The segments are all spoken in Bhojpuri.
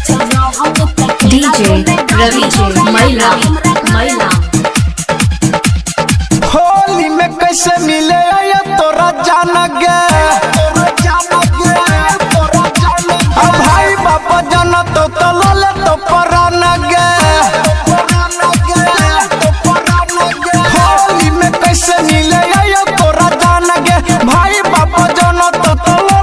डीजे रवि मैला होली में कैसे मिले या तोरा जान गे भाई बाबा जाना तो ले तो परान गे होली में कैसे मिले या तोरा जान गे भाई बाबा जाना तो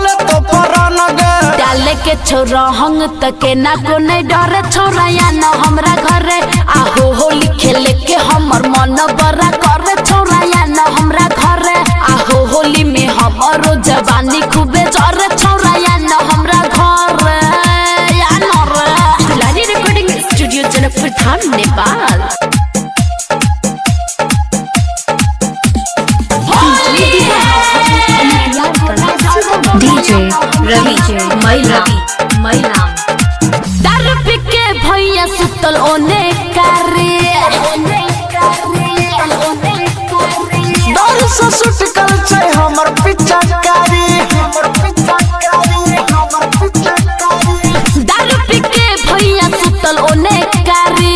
ले तो परान गे डाले के छोरा हंग तके ना को नहीं डरे छोरा या न हमरा घरे आहो होली खेले के हमर मन बड़ा करे छोरा या न हमरा घरे आहो होली में हमरो जवानी खूबे जरे छोरा या न हमरा घरे या न रे दुलारी recording studio Janakpur Dham Nepal. DJ रवि मैला दारू पी के भैया सुतल ओने करे डर से सुटकल छै हमर पिचकारी दारू पी के भैया सुतल ओने करे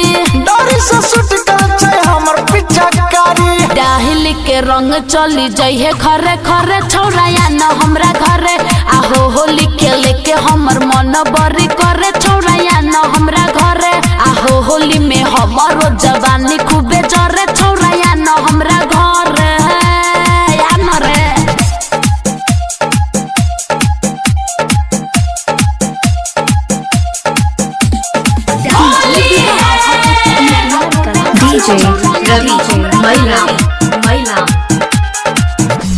डर से सुटकल छै हमर पिचकारी डाहिल के रंग चली जाइए घरे घरे छोरा या न हमरा घरे आहो होली खेले के हमर मन बड़ी करे छोरा या न हमरा घरे आहो होली में हमरो जवानी खूबे जरे छोरा या न हमरा घरे या न रे डीजे रवि मैला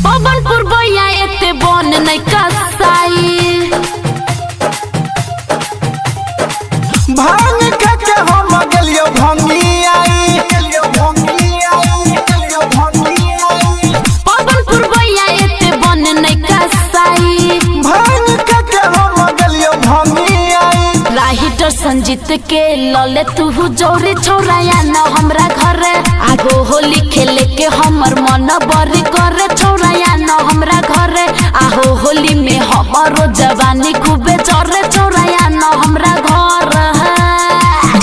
पवनपुर भैया एते बन नहीं कसाई भांग खा के हम गेलियो भंगियाई पवनपुर भैया एते बन नहीं कसाई भांग खा के हम गेलियो भंगियाई राहिटर संजीत के लले तू जोरी छोरा या न हमरा घरे आगो होली खेले के हमर मन बड़ी करे छोरा या न हमरा घरे आहो होली में हमरो जवानी खूबे जरे छोरा या न हमरा घर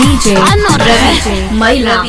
डीजे रवि मैला